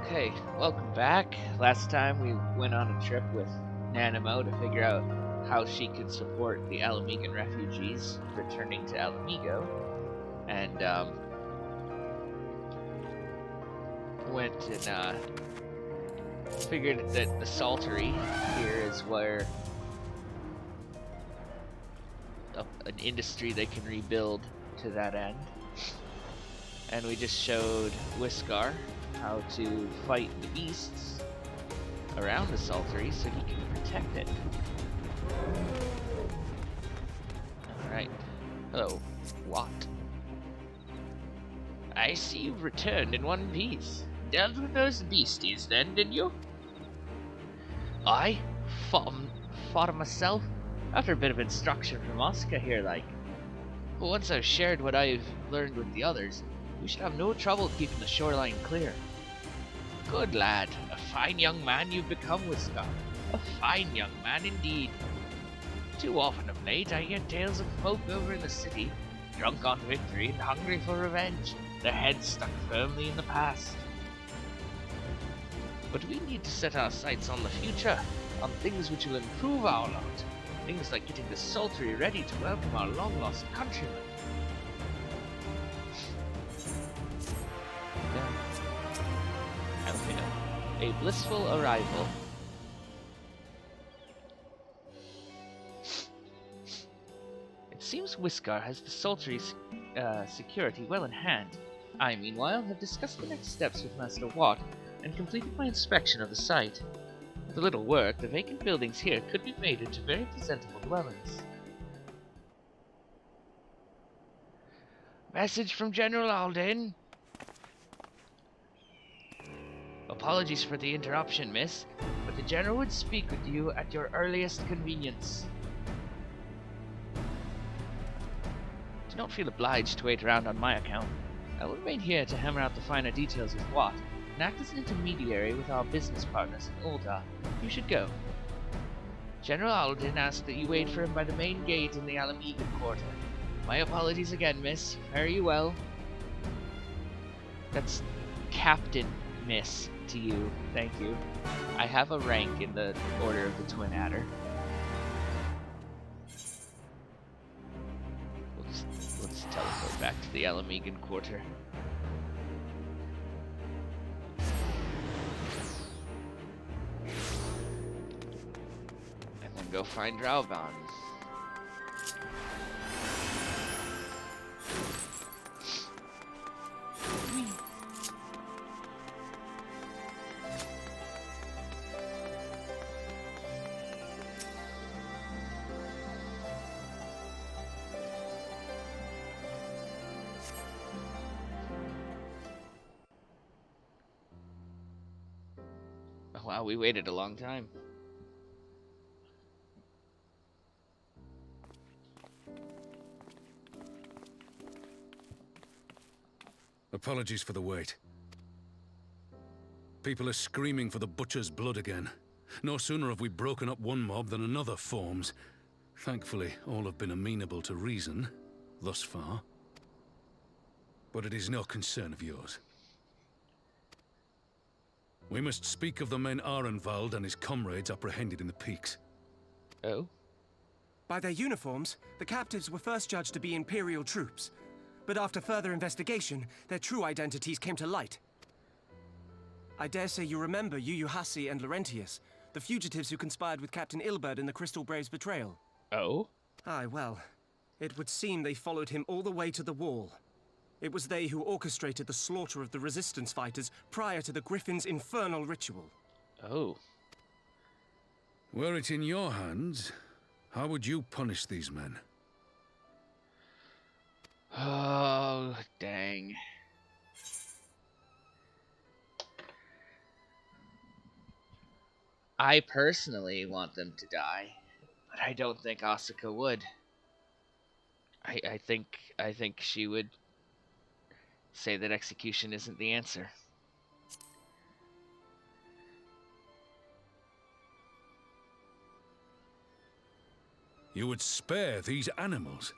Okay, welcome back. Last time we went on a trip with Nanamo to figure out how she could support the Alamigan refugees returning to Alamigo, and went and figured that the saltery here is where an industry they can rebuild to that end. And we just showed Whiskar how to fight the beasts around the saltery so he can protect it. Alright. Hello. What? I see you've returned in one piece. Dealt with those beasties then, did you? I fought 'em myself, after a bit of instruction from Oscar here, like. But once I've shared what I've learned with the others, we should have no trouble keeping the shoreline clear. Good lad, a fine young man you've become, Whiskar. A fine young man indeed. Too often of late I hear tales of folk over in the city, drunk on victory and hungry for revenge, their heads stuck firmly in the past. But we need to set our sights on the future, on things which will improve our lot. Things like getting the saltery ready to welcome our long-lost countrymen. A blissful arrival. It seems Whiskar has the saltery's security well in hand. I, meanwhile, have discussed the next steps with Master Watt and completed my inspection of the site. With a little work, the vacant buildings here could be made into very presentable dwellings. Message from General Alden. Apologies for the interruption, miss, but the General would speak with you at your earliest convenience. Do not feel obliged to wait around on my account. I will remain here to hammer out the finer details with Watt, and act as an intermediary with our business partners in Ulta. You should go. General Alden asked that you wait for him by the main gate in the Alamigan quarter. My apologies again, miss. Fare you well. That's Captain, miss, to you. Thank you. I have a rank in the Order of the Twin Adder. Let's teleport back to the Alamigan quarter. And then go find Drauban. Wow, we waited a long time. Apologies for the wait. People are screaming for the butcher's blood again. No sooner have we broken up one mob than another forms. Thankfully, all have been amenable to reason, thus far. But it is no concern of yours. We must speak of the men Arenvald and his comrades apprehended in the peaks. Oh? By their uniforms, the captives were first judged to be Imperial troops. But after further investigation, their true identities came to light. I dare say you remember Yuyuhasi and Laurentius, the fugitives who conspired with Captain Ilberd in the Crystal Brave's betrayal. Oh? Aye, well, it would seem they followed him all the way to the wall. It was they who orchestrated the slaughter of the resistance fighters prior to the Griffin's infernal ritual. Oh. Were it in your hands, how would you punish these men? Oh, dang. I personally want them to die, but I don't think Asuka would. I think she would say that execution isn't the answer. You would spare these animals?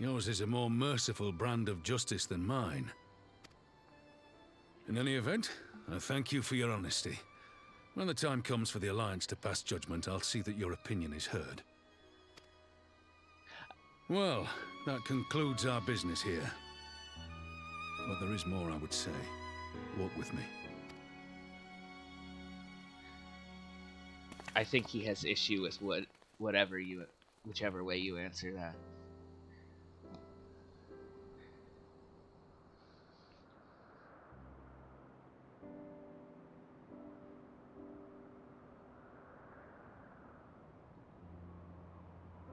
Yours is a more merciful brand of justice than mine. In any event, I thank you for your honesty. When the time comes for the Alliance to pass judgment, I'll see that your opinion is heard. Well, that concludes our business here. But there is more I would say. Walk with me. I think he has issue with whichever way you answer that.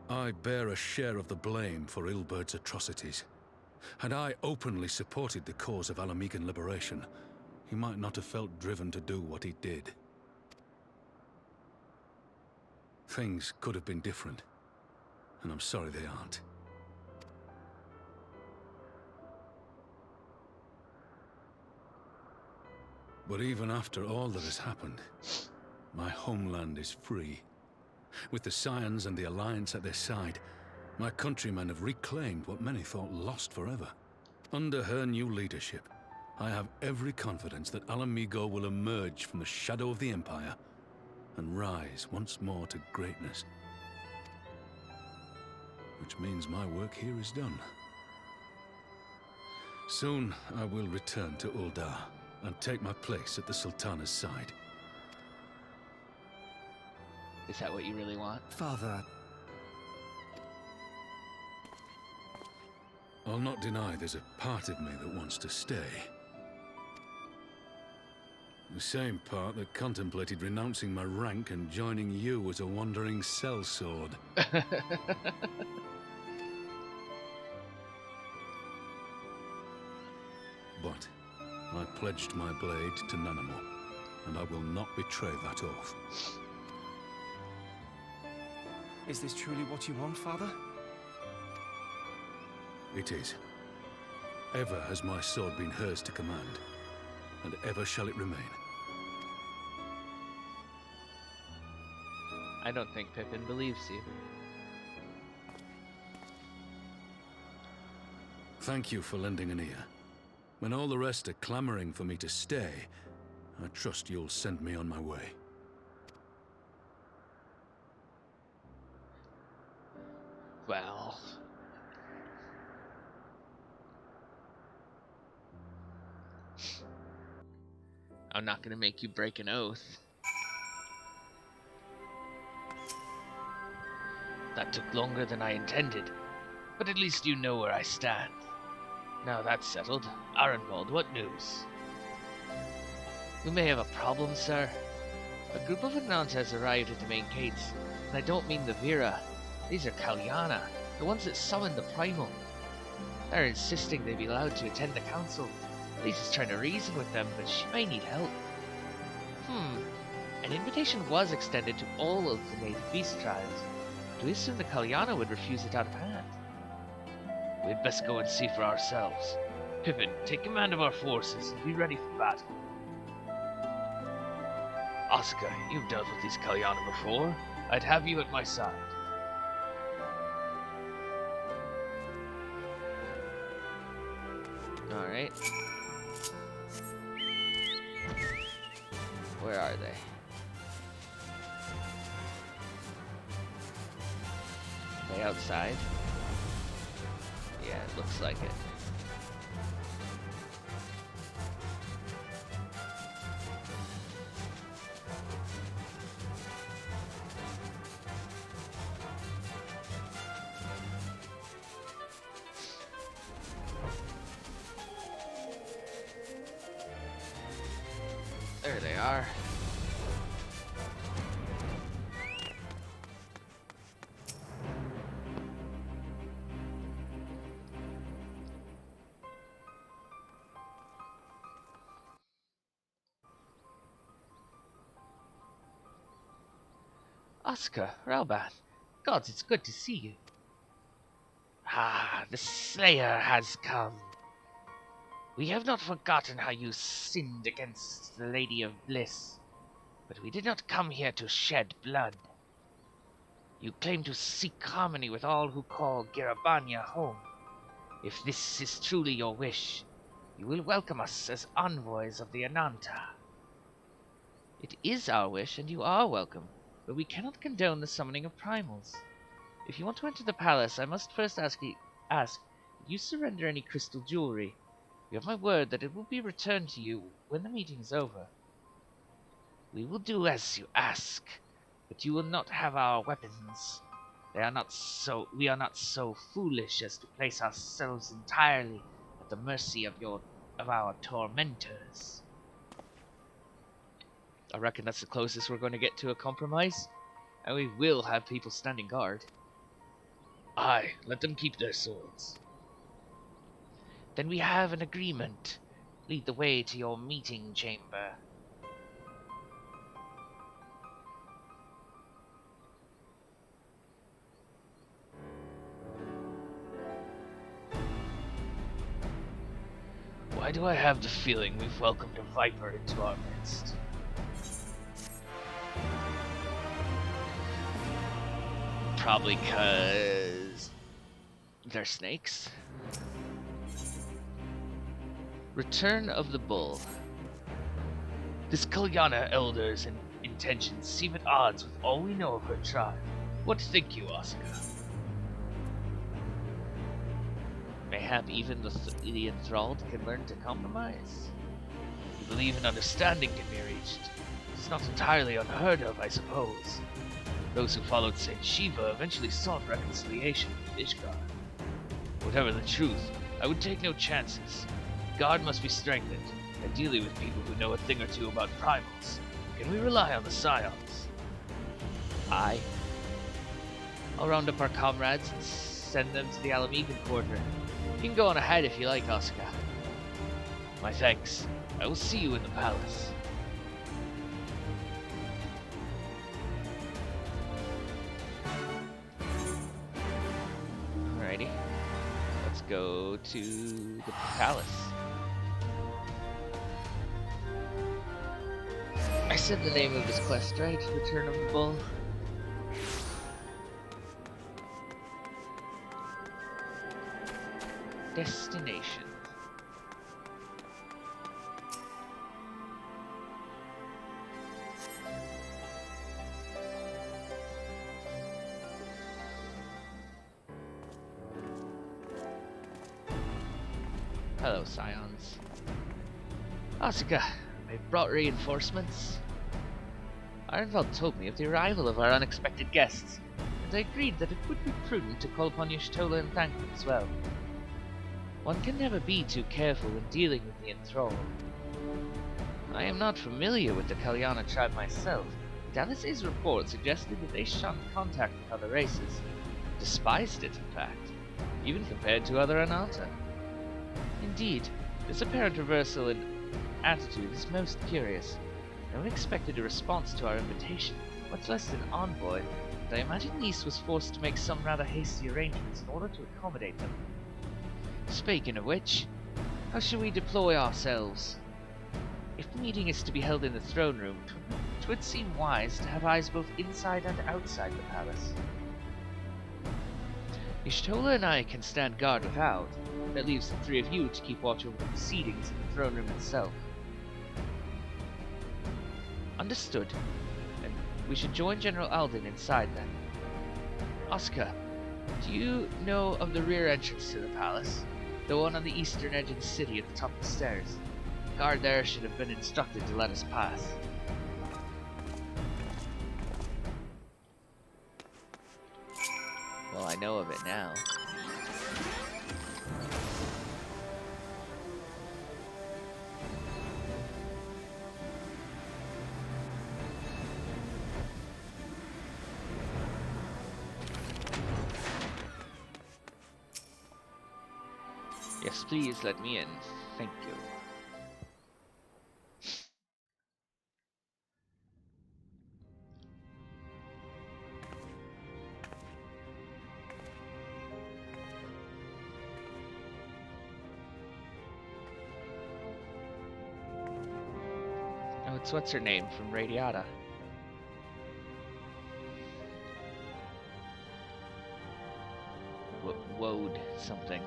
I bear a share of the blame for Ilbert's atrocities. Had I openly supported the cause of Alamegan liberation, he might not have felt driven to do what he did. Things could have been different, and I'm sorry they aren't. But even after all that has happened, my homeland is free. With the Scions and the Alliance at their side, my countrymen have reclaimed what many thought lost forever. Under her new leadership, I have every confidence that Alamigo will emerge from the shadow of the Empire and rise once more to greatness. Which means my work here is done. Soon I will return to Uldar and take my place at the Sultana's side. Is that what you really want? Father, I'll not deny there's a part of me that wants to stay. The same part that contemplated renouncing my rank and joining you as a wandering sellsword. But I pledged my blade to Nanamo, and I will not betray that oath. is this truly what you want, Father? It is. Ever has my sword been hers to command, and ever shall it remain. I don't think Pippin believes you. Thank you for lending an ear. When all the rest are clamoring for me to stay, I trust you'll send me on my way. Well... I'm not gonna make you break an oath. That took longer than I intended, but at least you know where I stand. Now that's settled, Arenvald, what news? We may have a problem, sir. A group of Anants has arrived at the main gates, and I don't mean the Vera. These are Kalyana, the ones that summoned the Primal. They're insisting they be allowed to attend the council. Lisa's trying to reason with them, but she may need help. An invitation was extended to all of the native beast tribes. Do we assume the Kalyana would refuse it out of hand? We'd best go and see for ourselves. Pippin, take command of our forces and be ready for battle. Asuka, you've dealt with these Kalyana before. I'd have you at my side. Alright. Where are they? Are they outside? Yeah, it looks like it. There they are. Asuka, Ralban, gods, it's good to see you. Ah, the Slayer has come. We have not forgotten how you sinned against the Lady of Bliss, but we did not come here to shed blood. You claim to seek harmony with all who call Girabanya home. If this is truly your wish, you will welcome us as envoys of the Ananta. It is our wish, and you are welcome, but we cannot condone the summoning of primals. If you want to enter the palace, I must first ask that you surrender any crystal jewelry. You have my word that it will be returned to you when the meeting is over. We will do as you ask, but you will not have our weapons. We are not so foolish as to place ourselves entirely at the mercy of our tormentors. I reckon that's the closest we're going to get to a compromise, and we will have people standing guard. Aye, let them keep their swords. Then we have an agreement. Lead the way to your meeting chamber. Why do I have the feeling we've welcomed a viper into our midst? Probably 'cause they're snakes. Return of the Bull. This Kalyana elder's intentions seem at odds with all we know of her tribe. What think you, Oscar? Mayhap even the enthralled can learn to compromise. You believe an understanding can be reached. It's not entirely unheard of, I suppose. Those who followed Saint Shiva eventually sought reconciliation with Ishgar. Whatever the truth, I would take no chances. God must be strengthened, ideally with people who know a thing or two about primals. Can we rely on the Scions? Aye. I'll round up our comrades and send them to the Alamegan quarter. You can go on ahead if you like, Oscar. My thanks. I will see you in the palace. Alrighty. Let's go to the palace. I said the name of this quest, right? Return of the Bull. Destination. Hello, Scions. Asuka, I've brought reinforcements. Ironveld told me of the arrival of our unexpected guests, and I agreed that it would be prudent to call upon Y'shtola and thank them as well. One can never be too careful when dealing with the enthralled. I am not familiar with the Kalyana tribe myself, but Alice's report suggested that they shunned contact with other races. Despised it, in fact, even compared to other Ananta. Indeed, this apparent reversal in attitude is most curious. No one expected a response to our invitation, much less an envoy, and I imagine Nice was forced to make some rather hasty arrangements in order to accommodate them. Speaking of which, how shall we deploy ourselves? If the meeting is to be held in the throne room, it would seem wise to have eyes both inside and outside the palace. Y'shtola and I can stand guard without. That leaves the three of you to keep watch over the proceedings in the throne room itself. Understood. And we should join General Alden inside then. Oscar, do you know of the rear entrance to the palace? The one on the eastern edge of the city at the top of the stairs. The guard there should have been instructed to let us pass. Well, I know of it now. Yes, please let me in. Thank you. Oh, it's what's her name from Radiata. Woad something.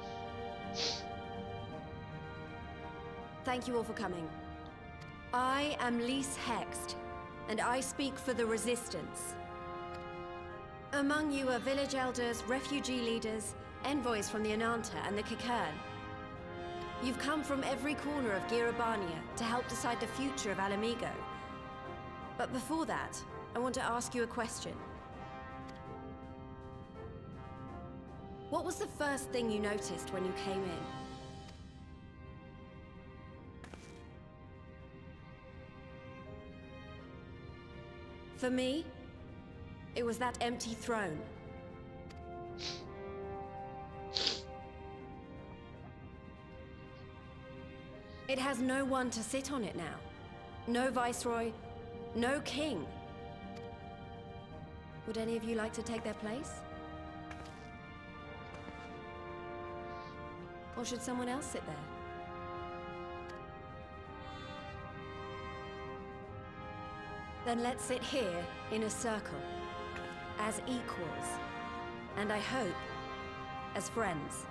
Thank you all for coming. I am Lise Hext, and I speak for the Resistance. Among you are village elders, refugee leaders, envoys from the Ananta and the Kikern. You've come from every corner of Girabania to help decide the future of Alamigo. But before that, I want to ask you a question. What was the first thing you noticed when you came in? For me, it was that empty throne. It has no one to sit on it now. No viceroy, no king. Would any of you like to take their place? Or should someone else sit there? Then let's sit here in a circle, as equals, and I hope, as friends.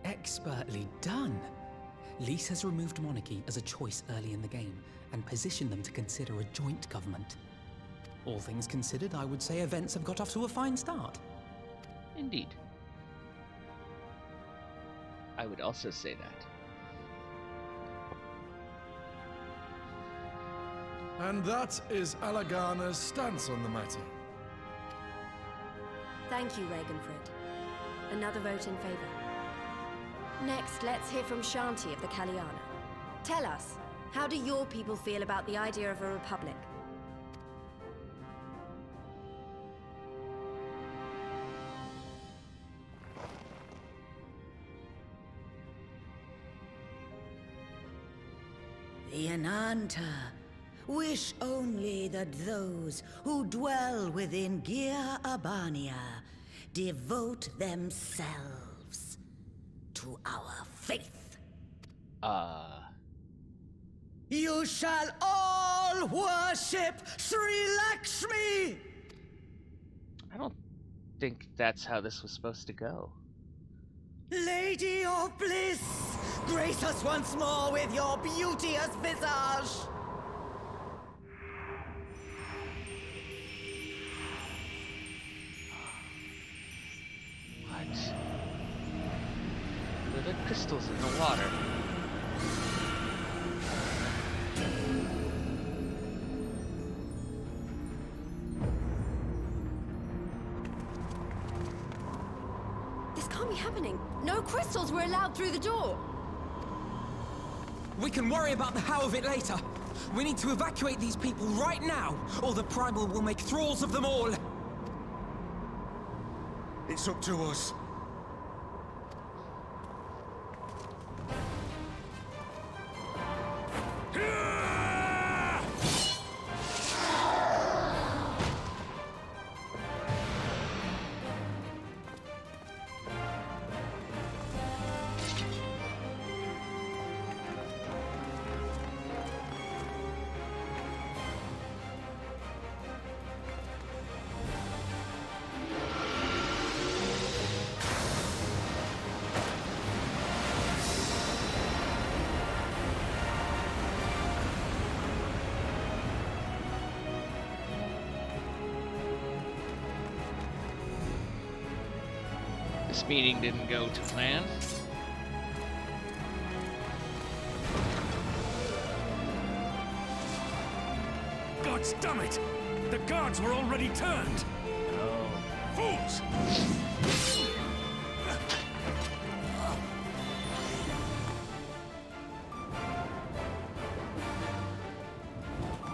Expertly done. Lys has removed monarchy as a choice early in the game, and positioned them to consider a joint government. All things considered, I would say events have got off to a fine start. Indeed. I would also say that. And that is Alagana's stance on the matter. Thank you, Ragenfrid. Another vote in favor. Next, let's hear from Shanti of the Kaliana. Tell us, how do your people feel about the idea of a republic? The Ananta wish only that those who dwell within Gir Abania devote themselves to our faith. You shall all worship Sri Lakshmi! I don't think that's how this was supposed to go. Lady of Bliss, grace us once more with your beauteous visage! What? There are crystals in the water. This can't be happening. No crystals were allowed through the door. We can worry about the how of it later. We need to evacuate these people right now, or the Primal will make thralls of them all. It's up to us. This meeting didn't go to plan. Gods damn it! The guards were already turned! Fools!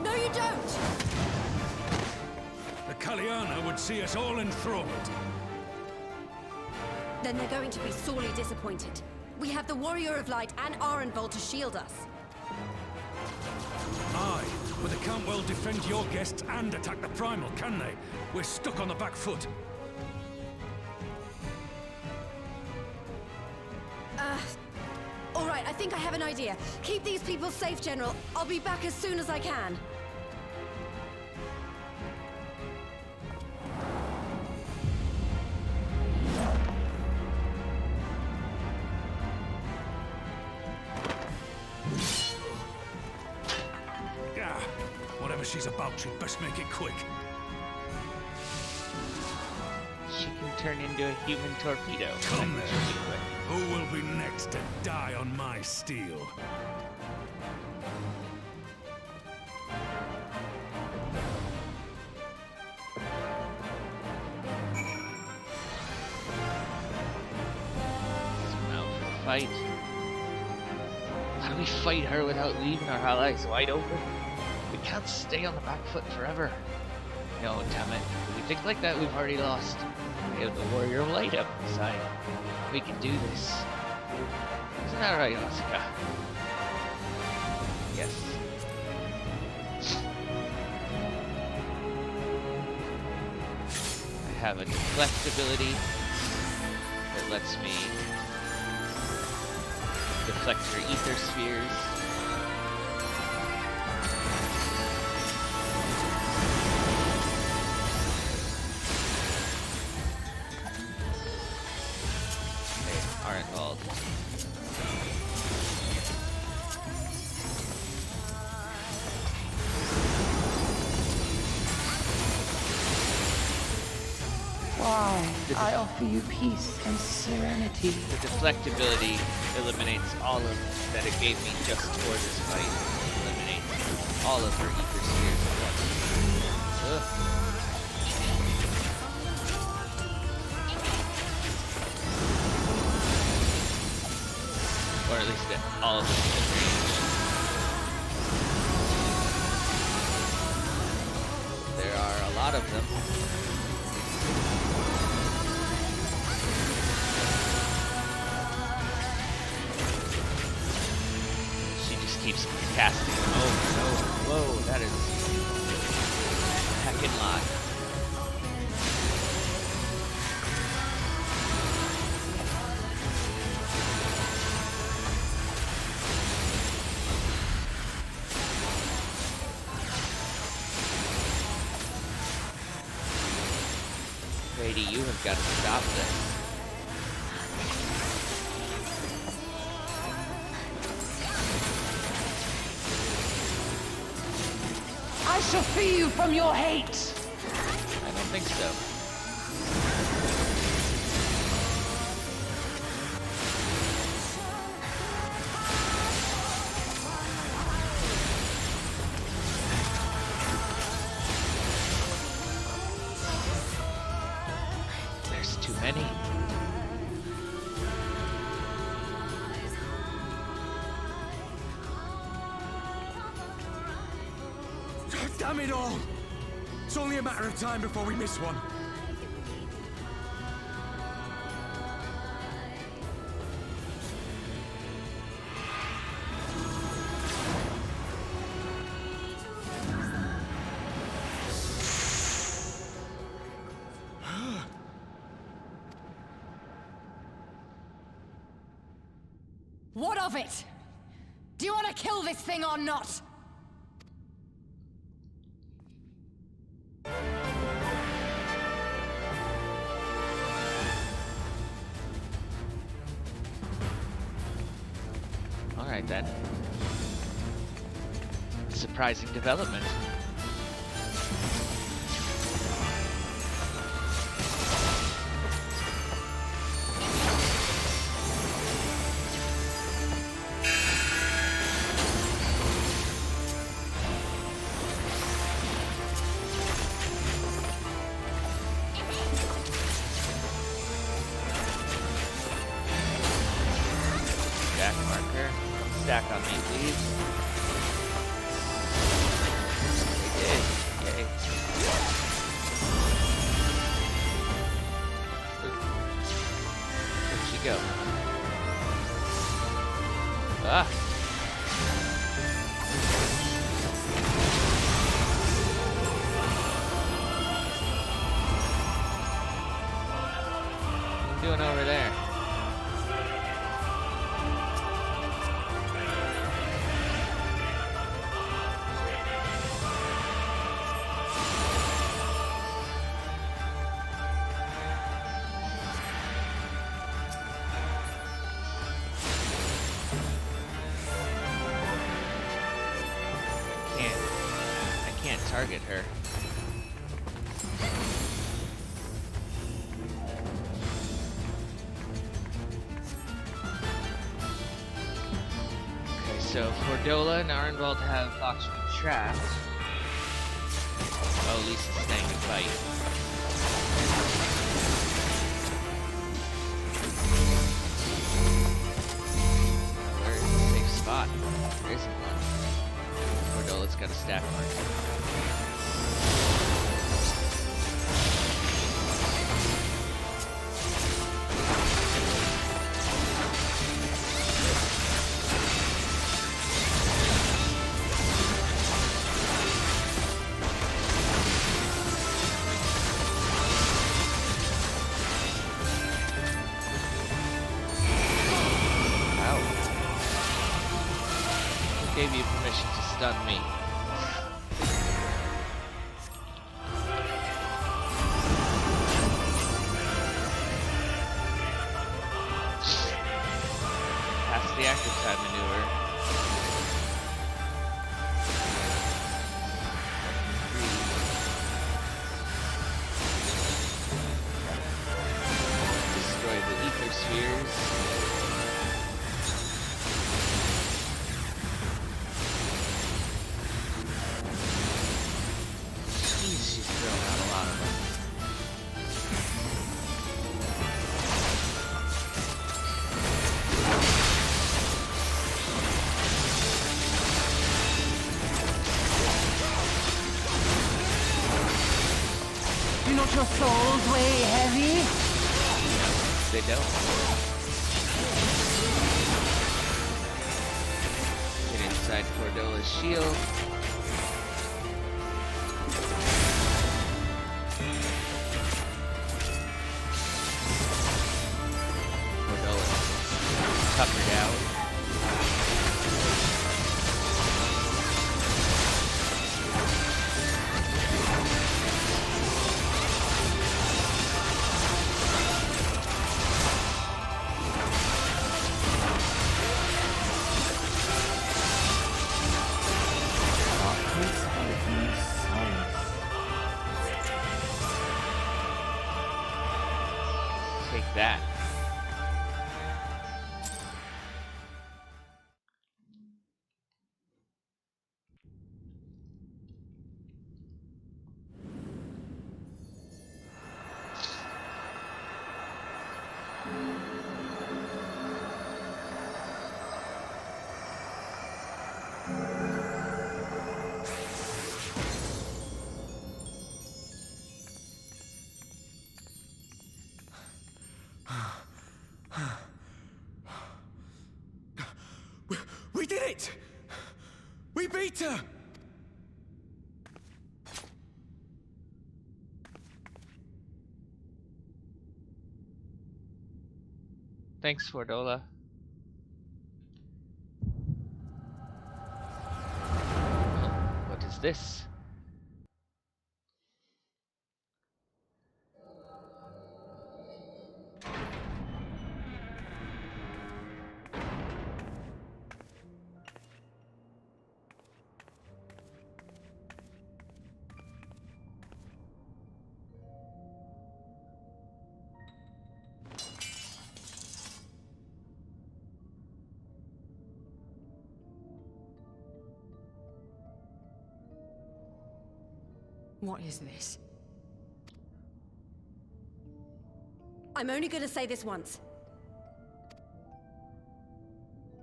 No, you don't! The Kaliana would see us all enthralled. Then they're going to be sorely disappointed. We have the Warrior of Light and Arenvald to shield us. Aye, but they can't well defend your guests and attack the Primal, can they? We're stuck on the back foot. All right, I think I have an idea. Keep these people safe, General. I'll be back as soon as I can. Yeah, whatever she's about, she'd best make it quick. She can turn into a human torpedo. Come then. Who will be next to die on my steel? Now for the fight. How do we fight her without leaving our allies wide open? We can't stay on the back foot forever. No, damn it. If we think like that, we've already lost. We have the warrior of light up inside. We can do this. Isn't that right, Asuka? Yes. I have a deflect ability that lets me deflect her ether spheres. I offer you peace and serenity. The deflect ability eliminates all of that it gave me just for this fight. Eliminates all of her ether spheres at once. Ugh. Or at least all of them in range. There are a lot of them. Keeps casting over and over. Whoa, that is a heckin' lot. Lady, you have got to stop this. I shall free you from your hate! I don't think so. There's too many. Damn it all! It's only a matter of time before we miss one. What of it? Do you want to kill this thing or not? Alright then. Surprising development. Jack marker. Stack on me, please. They did. Okay. Where'd she go? Ah! What are you doing over there? target her. Okay, so Fordola and Arnvald have Lakshmi trapped. Oh, Lisa's staying to fight. Where is a safe spot? There isn't one. Fordola's got a stack mark. Gave you permission to stun me. That's the active time maneuver. Destroy the ether spheres. Do not your souls weigh heavy? They don't. Get inside Fordola's shield. Fordola tuckered out. Take that. We did it! We beat her! Thanks, Fordola. What is this? What is this? I'm only gonna say this once.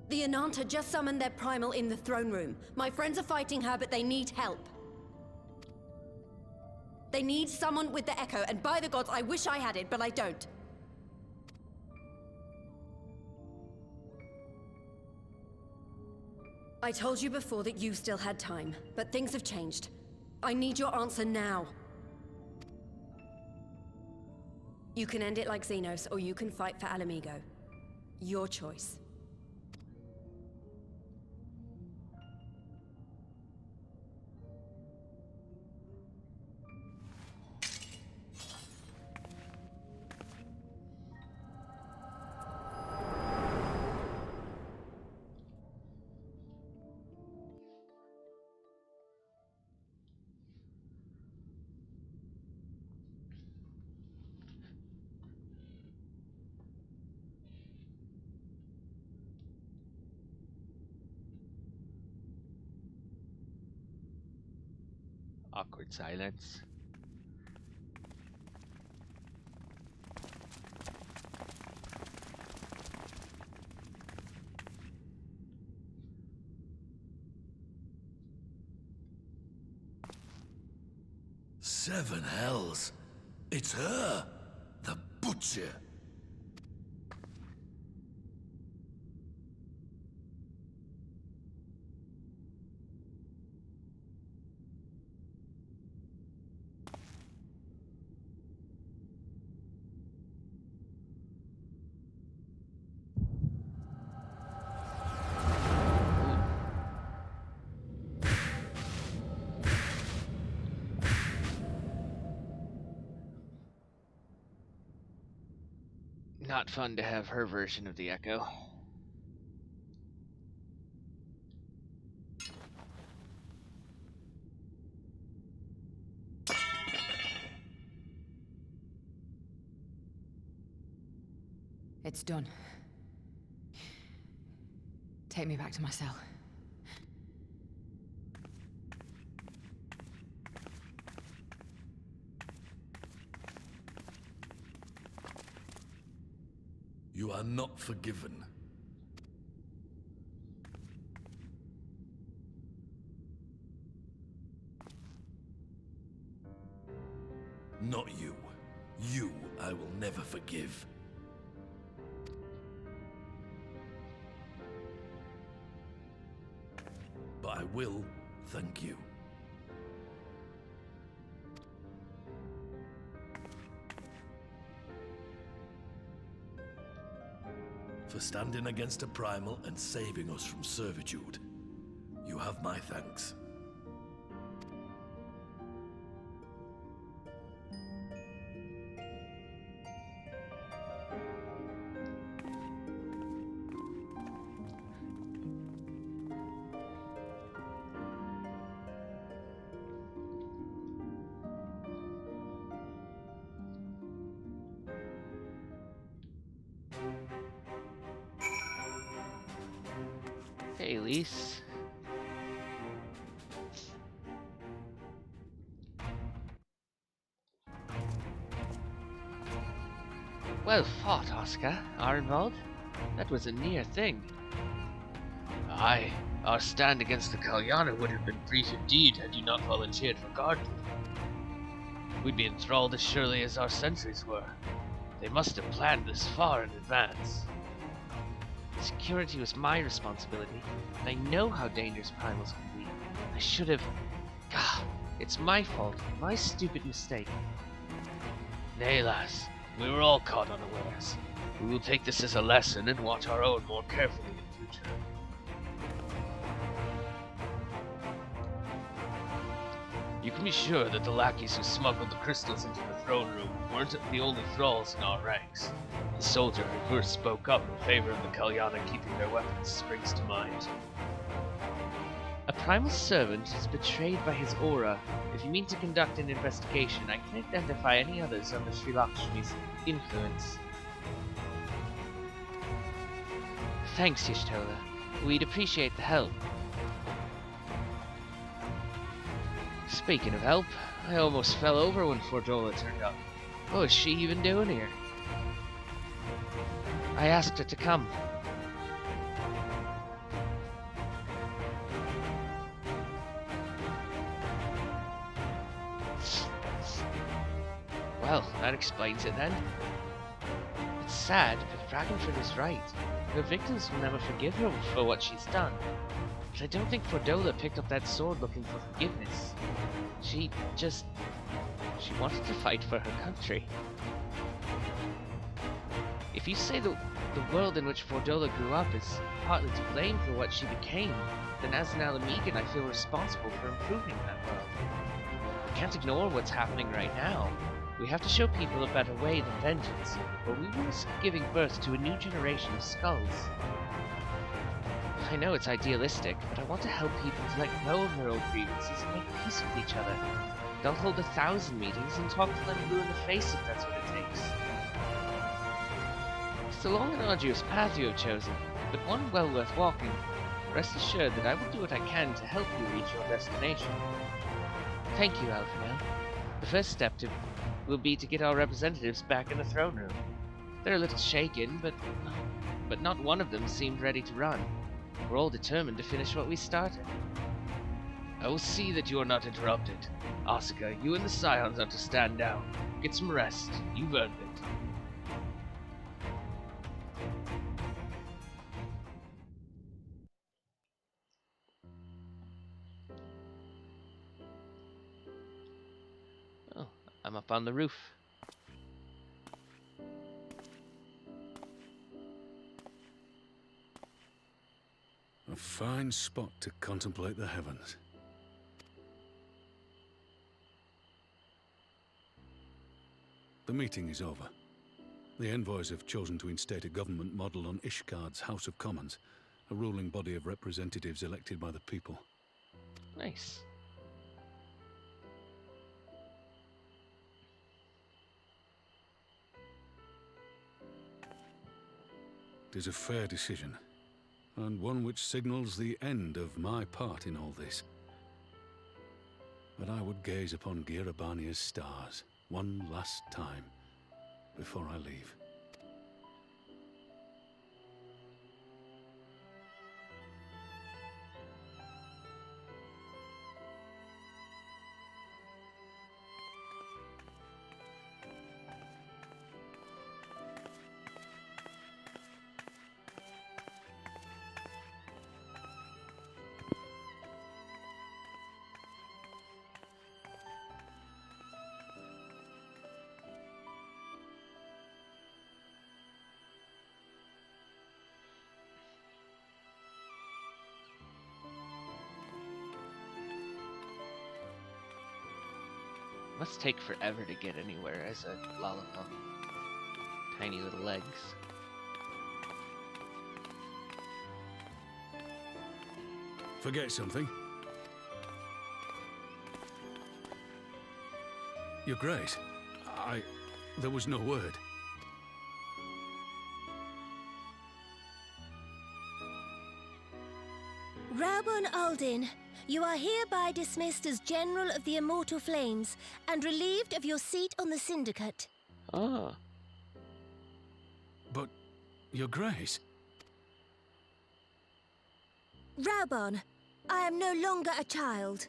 The Ananta just summoned their primal in the throne room. My friends are fighting her, but they need help. They need someone with the Echo, and by the gods, I wish I had it, but I don't. I told you before that you still had time, but things have changed. I need your answer now. You can end it like Xenos, or you can fight for Alamigo. Your choice. Awkward silence. Seven hells. It's her, the Butcher. Not fun to have her version of the echo. It's done. Take me back to my cell. You are not forgiven. Not you. You I will never forgive. But I will thank you. For standing against a primal and saving us from servitude. You have my thanks. Hey, Lise. Well fought, Oscar. Arnvald. That was a near thing. Aye, our stand against the Kalyana would have been brief indeed had you not volunteered for guard duty. We'd be enthralled as surely as our sentries were. They must have planned this far in advance. Security was my responsibility, and I know how dangerous primals can be. I should have... Gah, it's my fault. My stupid mistake. Nay, lass, we were all caught unawares. We will take this as a lesson and watch our own more carefully in future. You can be sure that the lackeys who smuggled the crystals into the throne room weren't the only thralls in our ranks. The soldier who first spoke up in favor of the Kalyana keeping their weapons springs to mind. A primal servant is betrayed by his aura. If you mean to conduct an investigation, I can identify any others under Sri Lakshmi's influence. Thanks, Y'shtola. We'd appreciate the help. Speaking of help, I almost fell over when Fordola turned up. What is she even doing here? I asked her to come. Well, that explains it then. It's sad, but Dragonford is right. Her victims will never forgive her for what she's done. But I don't think Fordola picked up that sword looking for forgiveness. She wanted to fight for her country. If you say the world in which Fordola grew up is partly to blame for what she became, then as an Alamegan I feel responsible for improving that world. We can't ignore what's happening right now. We have to show people a better way than vengeance, or we will risk giving birth to a new generation of skulls. I know it's idealistic, but I want to help people to let go of their old grievances and make peace with each other. They'll hold 1,000 meetings and talk to them blue in the face if that's what it takes. It's a long and arduous path you have chosen, but one well worth walking. Rest assured that I will do what I can to help you reach your destination. Thank you, Alphenel. The first step will be to get our representatives back in the throne room. They're a little shaken, but not one of them seemed ready to run. We're all determined to finish what we started. I will see that you are not interrupted. Asuka, you and the Scions are to stand down. Get some rest. You've earned it. Oh, I'm up on the roof. A fine spot to contemplate the heavens. The meeting is over. The envoys have chosen to instate a government model on Ishgard's House of Commons, a ruling body of representatives elected by the people. Nice. It is a fair decision, and one which signals the end of my part in all this. But I would gaze upon Girabania's stars one last time before I leave. Must take forever to get anywhere as a lollipop. Tiny little legs. Forget something? Your Grace, there was no word. Raubon Aldin, you are hereby dismissed as General of the Immortal Flames and relieved of your seat on the Syndicate. Ah. But, Your Grace... Raubon, I am no longer a child.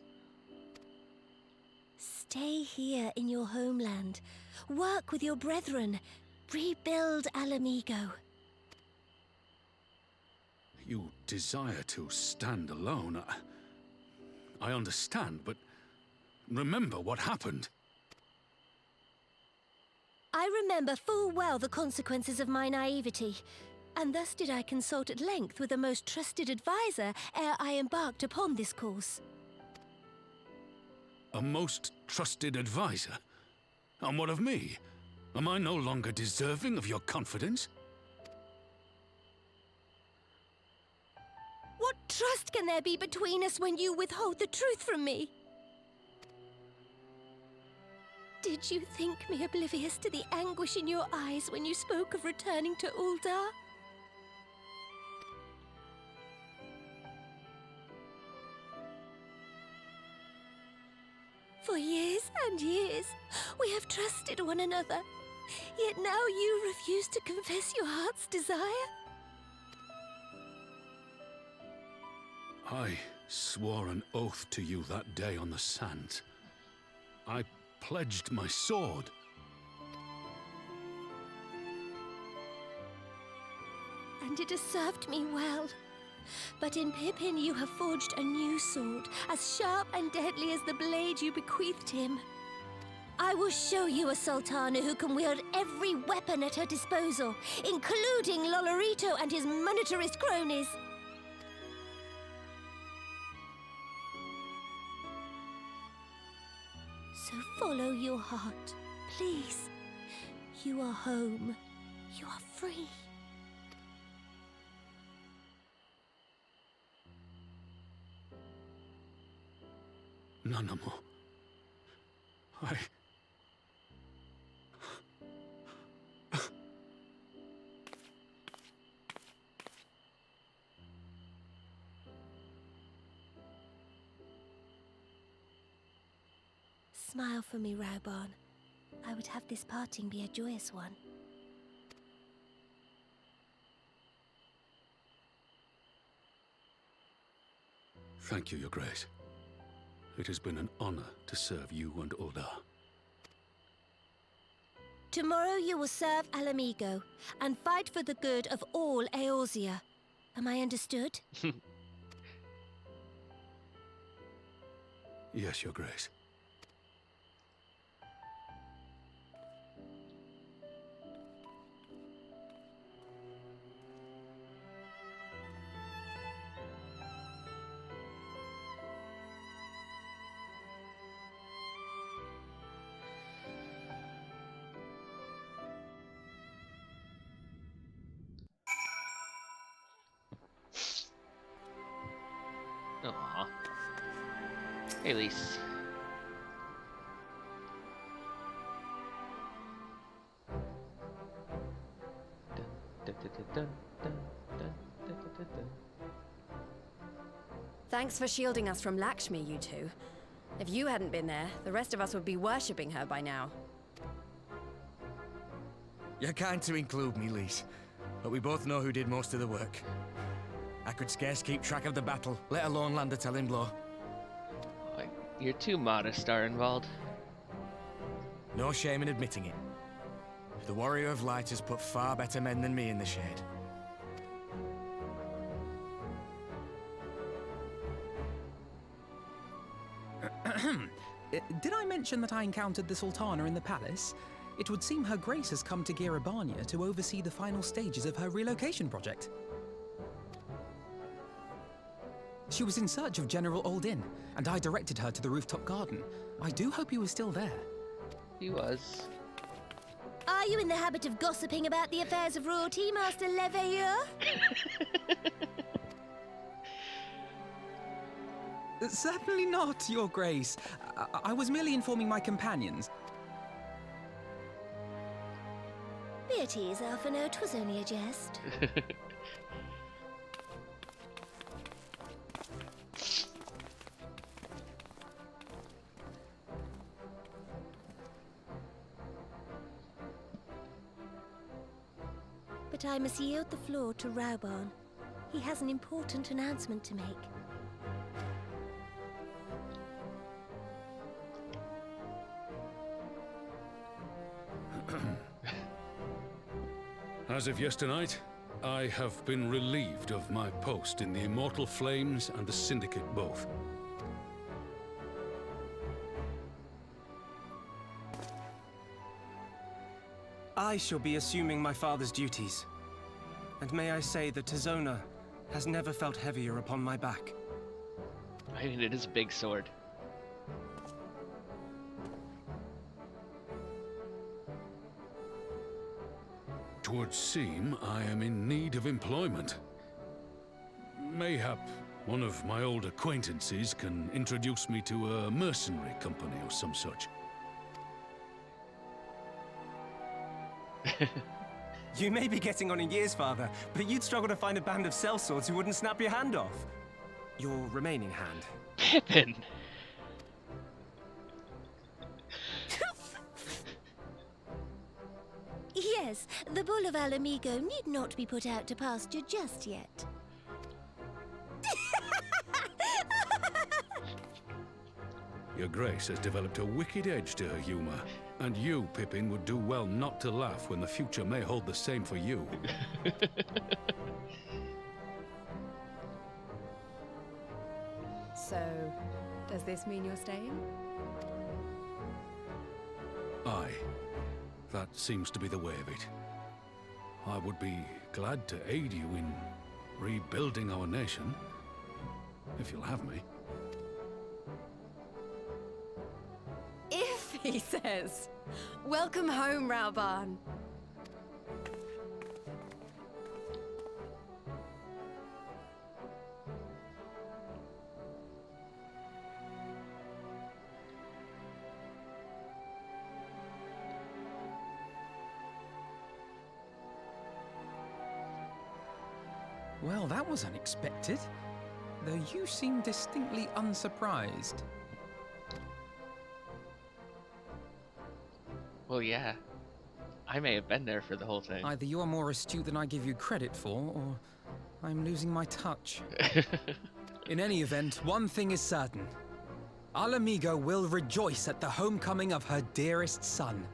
Stay here in your homeland. Work with your brethren. Rebuild Alamigo. You desire to stand alone. I understand, but remember what happened. I remember full well the consequences of my naivety, and thus did I consult at length with a most trusted advisor ere I embarked upon this course. A most trusted advisor? And what of me? Am I no longer deserving of your confidence? What trust can there be between us when you withhold the truth from me? Did you think me oblivious to the anguish in your eyes when you spoke of returning to Uldar? For years and years, we have trusted one another. Yet now you refuse to confess your heart's desire? I swore an oath to you that day on the sands. I pledged my sword. And it has served me well. But in Pippin you have forged a new sword, as sharp and deadly as the blade you bequeathed him. I will show you a Sultana who can wield every weapon at her disposal, including Lolorito and his monetarist cronies. So follow your heart, please. You are home. You are free. Nanamo. smile for me, Raubarn. I would have this parting be a joyous one. Thank you, Your Grace. It has been an honor to serve you and Oda. Tomorrow you will serve Alamigo and fight for the good of all Eorzea. Am I understood? Yes, Your Grace. Aww. Hey, Lise. Thanks for shielding us from Lakshmi, you two. If you hadn't been there, the rest of us would be worshipping her by now. You're kind to include me, Lise, but we both know who did most of the work. I could scarce keep track of the battle, let alone land a telling blow. You're too modest, Arenvald. No shame in admitting it. The Warrior of Light has put far better men than me in the shade. Did I mention that I encountered the Sultana in the palace? It would seem Her Grace has come to Girabania to oversee the final stages of her relocation project. She was in search of General Oldin, and I directed her to the rooftop garden. I do hope he was still there. He was. Are you in the habit of gossiping about the affairs of royalty, Master Leveilleur? Certainly not, Your Grace. I was merely informing my companions. Be at ease, Alphino. 'Twas only a jest. But I must yield the floor to Raubarn. He has an important announcement to make. As of yesternight, I have been relieved of my post in the Immortal Flames and the Syndicate both. I shall be assuming my father's duties. And may I say that Tizona has never felt heavier upon my back. I mean, it is a big sword. Twould seem I am in need of employment. Mayhap one of my old acquaintances can introduce me to a mercenary company or some such. You may be getting on in years, father, but you'd struggle to find a band of sellswords who wouldn't snap your hand off. Your remaining hand. Pippin! Yes, the bull of Alamigo need not be put out to pasture just yet. Your Grace has developed a wicked edge to her humor, and you, Pippin, would do well not to laugh when the future may hold the same for you. So, does this mean you're staying? Aye. That seems to be the way of it. I would be glad to aid you in rebuilding our nation, if you'll have me. If, he says. Welcome home, Raubarn. Well, that was unexpected. Though you seem distinctly unsurprised. Well, yeah. I may have been there for the whole thing. Either you are more astute than I give you credit for, or I'm losing my touch. In any event, one thing is certain. Alamigo will rejoice at the homecoming of her dearest son.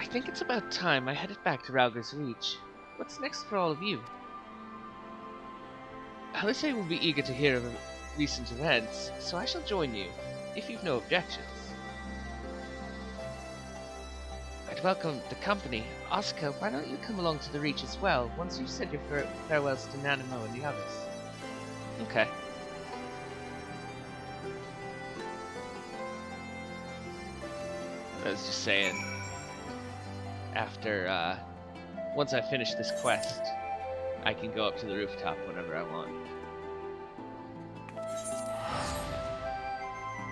I think it's about time I headed back to Rauger's Reach. What's next for all of you? Alice will be eager to hear of recent events, so I shall join you, if you've no objections. I'd welcome the company. Oscar, why don't you come along to the Reach as well, once you've said your farewells to Nanamo and the others? Okay. I was just saying, after, once I finish this quest, I can go up to the rooftop whenever I want.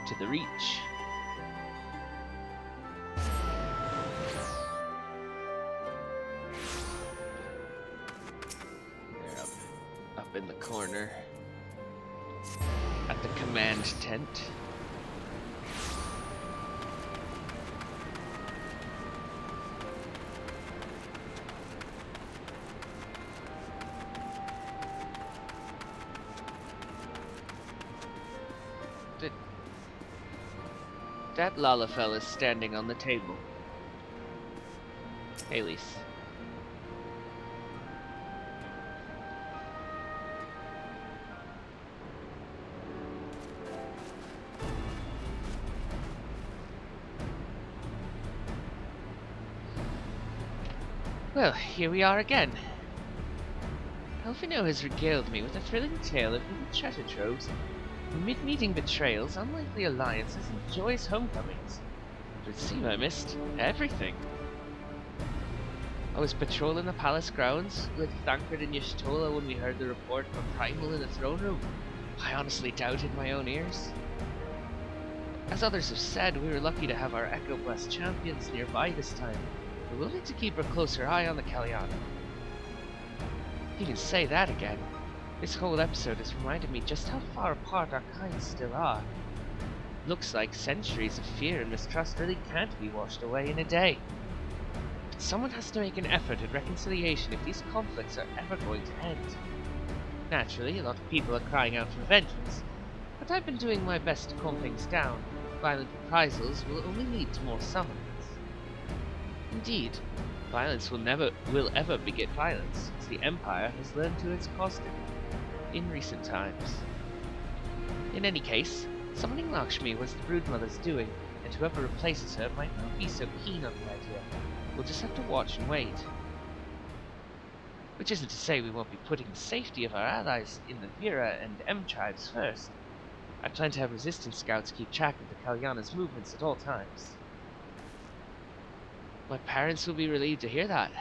To the Reach. They're up in the corner. At the command tent. That Lalafell is standing on the table. Hey, Lise. Well, here we are again. Elfino has regaled me with a thrilling tale of hidden treasure troves, mid-meeting betrayals, unlikely alliances, and joyous homecomings. But it seemed I missed everything. I was patrolling the palace grounds with Thancred and Y'shtola when we heard the report of a primal in the throne room. I honestly doubted my own ears. As others have said, we were lucky to have our Echo Blast champions nearby this time, but we'll need to keep a closer eye on the Kalyana. You can say that again. This whole episode has reminded me just how far apart our kinds still are. Looks like centuries of fear and mistrust really can't be washed away in a day. But someone has to make an effort at reconciliation if these conflicts are ever going to end. Naturally, a lot of people are crying out for vengeance, but I've been doing my best to calm things down. Violent reprisals will only lead to more summons. Indeed, violence will ever beget violence, as the Empire has learned to its cost in recent times. In any case, summoning Lakshmi was the Broodmother's doing, and whoever replaces her might not be so keen on the idea. We'll just have to watch and wait. Which isn't to say we won't be putting the safety of our allies in the Vera and M tribes first. I plan to have resistance scouts keep track of the Kalyana's movements at all times. My parents will be relieved to hear that.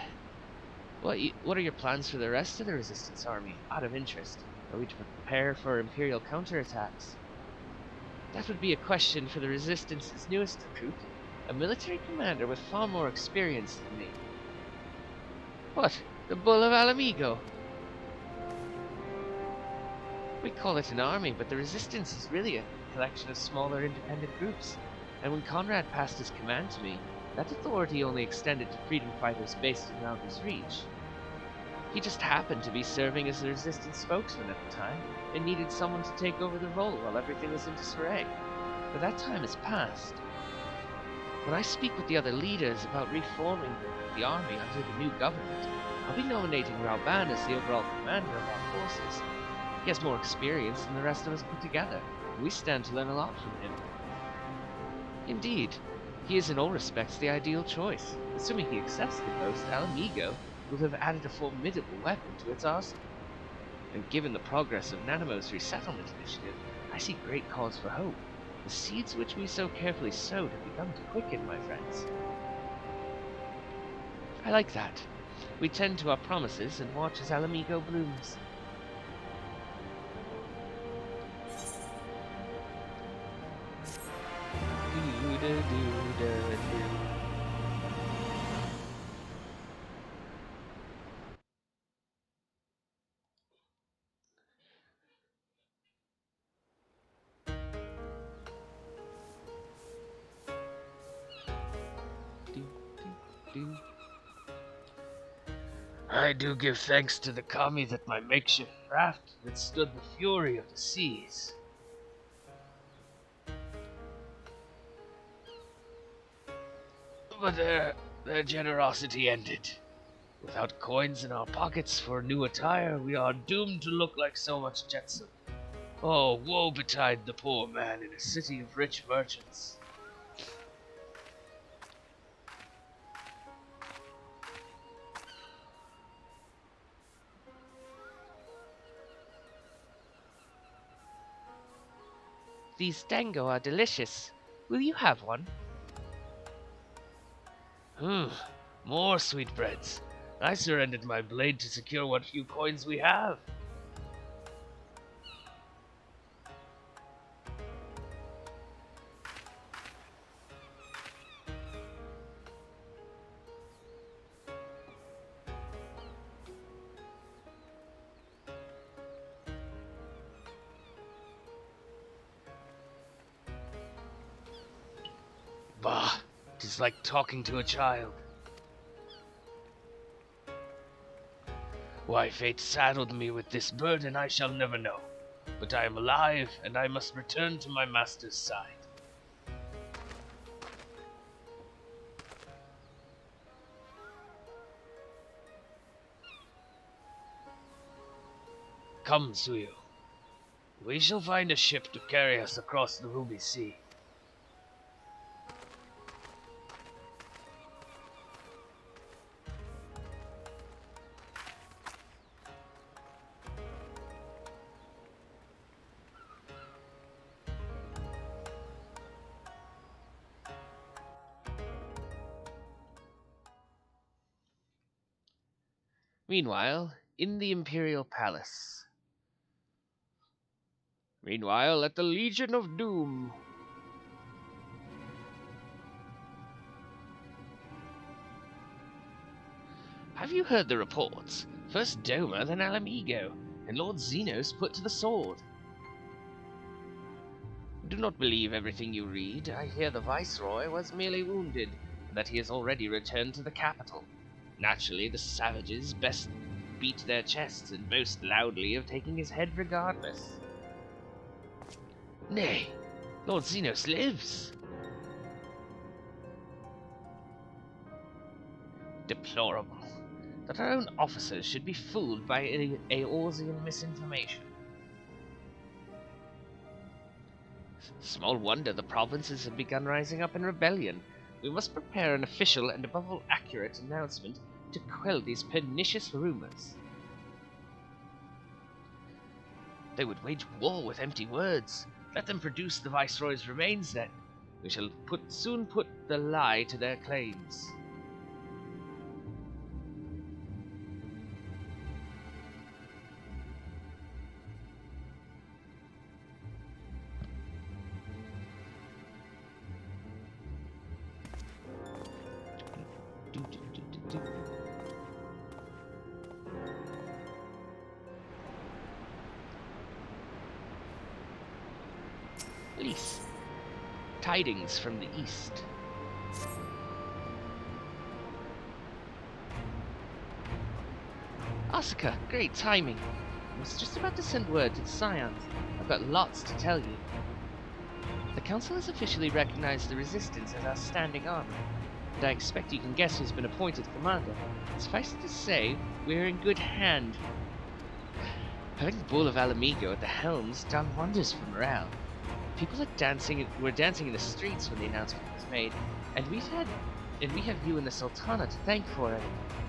What are your plans for the rest of the resistance army, out of interest? Are we to prepare for Imperial counterattacks? That would be a question for the Resistance's newest recruit, a military commander with far more experience than me. What? The Bull of Alamigo? We call it an army, but the Resistance is really a collection of smaller independent groups, and when Conrad passed his command to me, that authority only extended to freedom fighters based in Rauger's Reach. He just happened to be serving as the Resistance spokesman at the time, and needed someone to take over the role while everything was in disarray. But that time has passed. When I speak with the other leaders about reforming the army under the new government, I'll be nominating Rauban as the overall commander of our forces. He has more experience than the rest of us put together, and we stand to learn a lot from him. Indeed, he is in all respects the ideal choice. Assuming he accepts the post, Alamigo will have added a formidable weapon to its arsenal. And given the progress of Nanamo's resettlement initiative, I see great cause for hope. The seeds which we so carefully sowed have begun to quicken, my friends. I like that. We tend to our promises and watch as Alamigo blooms. I do give thanks to the kami that my makeshift raft withstood the fury of the seas. But their generosity ended. Without coins in our pockets for new attire, we are doomed to look like so much jetsam. Oh, woe betide the poor man in a city of rich merchants. These dango are delicious. Will you have one? More sweetbreads. I surrendered my blade to secure what few coins we have. Bah, it is like talking to a child. Why fate saddled me with this burden I shall never know. But I am alive, and I must return to my master's side. Come, Suyo. We shall find a ship to carry us across the Ruby Sea. Meanwhile, in the Imperial Palace. Meanwhile, at the Legion of Doom. Have you heard the reports? First Doma, then Alamigo, and Lord Xenos put to the sword. Do not believe everything you read. I hear the Viceroy was merely wounded, and that he has already returned to the capital. Naturally, the savages best beat their chests and boast loudly of taking his head regardless. Nay, Lord Xenos lives. Deplorable that our own officers should be fooled by Aorzean misinformation. Small wonder the provinces have begun rising up in rebellion. We must prepare an official and above all accurate announcement to quell these pernicious rumors. They would wage war with empty words. Let them produce the Viceroy's remains then. We shall soon put the lie to their claims. Lys. Tidings from the east. Asuka, great timing. I was just about to send word to the Scions. I've got lots to tell you. The Council has officially recognized the Resistance as our standing army, and I expect you can guess who's been appointed commander. Suffice it to say, we're in good hand. Having the Bull of Alamigo at the helm's done wonders for morale. People were dancing in the streets when the announcement was made, and we have you and the Sultana to thank for it.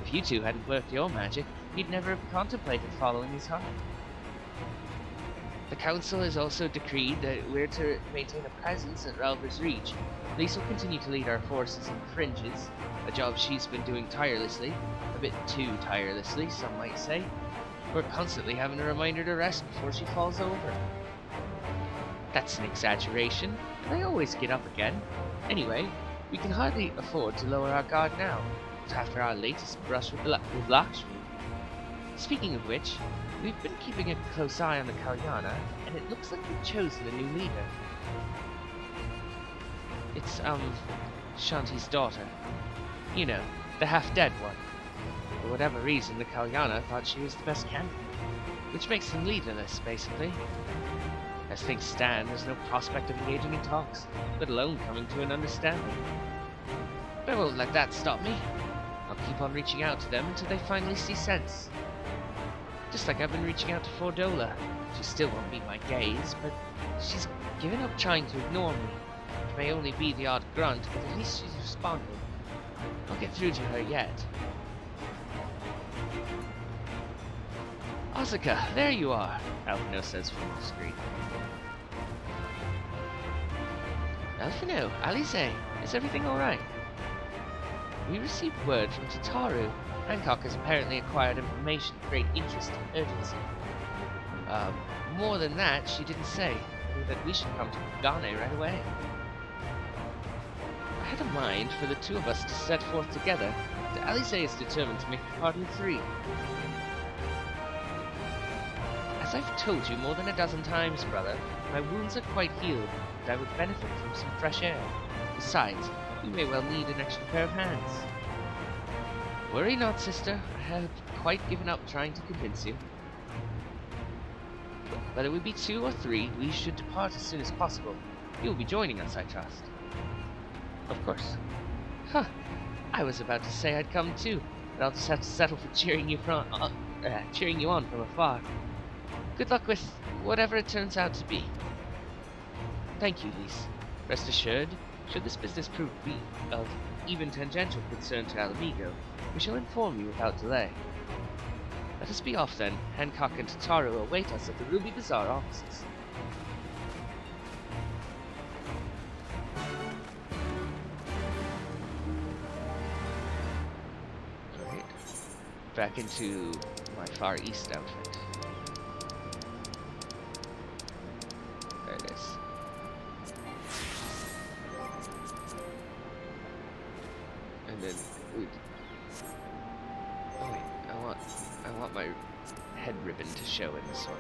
If you two hadn't worked your magic, you'd never have contemplated following his heart. The Council has also decreed that we're to maintain a presence at Ralver's Reach. Lys will continue to lead our forces in the fringes, a job she's been doing tirelessly, a bit too tirelessly, some might say. We're constantly having a reminder to rest before she falls over. That's an exaggeration. I always get up again. Anyway, we can hardly afford to lower our guard now, after our latest brush with Lakshmi. Speaking of which, we've been keeping a close eye on the Kalyana, and it looks like we've chosen a new leader. It's, Shanti's daughter. You know, the half-dead one. For whatever reason, the Kalyana thought she was the best candidate, which makes them leaderless, basically. As things stand, there's no prospect of engaging in talks, let alone coming to an understanding. But I won't let that stop me. I'll keep on reaching out to them until they finally see sense. Just like I've been reaching out to Fordola. She still won't meet my gaze, but she's given up trying to ignore me. It may only be the odd grunt, but at least she's responding. I'll get through to her yet. Asuka, there you are, Alphino says from off screen. Alphino, Alize, is everything alright? We received word from Tataru. Hancock has apparently acquired information of great interest and urgency. More than that, she didn't say, that we should come to Kugane right away. I had a mind for the two of us to set forth together, but Alize is determined to make the party of three. As I've told you more than a dozen times, brother, my wounds are quite healed, and I would benefit from some fresh air. Besides, you may well need an extra pair of hands. Worry not, sister. I have quite given up trying to convince you. Whether we be 2 or 3, we should depart as soon as possible. You will be joining us, I trust. Of course. Huh. I was about to say I'd come too, but I'll just have to settle for cheering you on from afar. Good luck with whatever it turns out to be. Thank you, Lise. Rest assured, should this business prove to be of even tangential concern to Alamigo, we shall inform you without delay. Let us be off then. Hancock and Tataru await us at the Ruby Bazaar offices. Alright. Back into my Far East outfit. There it is. And then oh wait, I want my head ribbon to show in this one.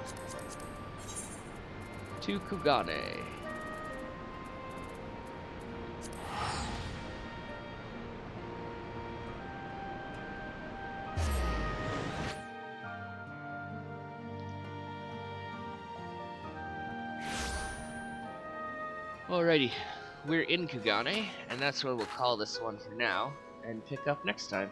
To Kugane. Alrighty, we're in Kugane, and that's where we'll call this one for now, and pick up next time.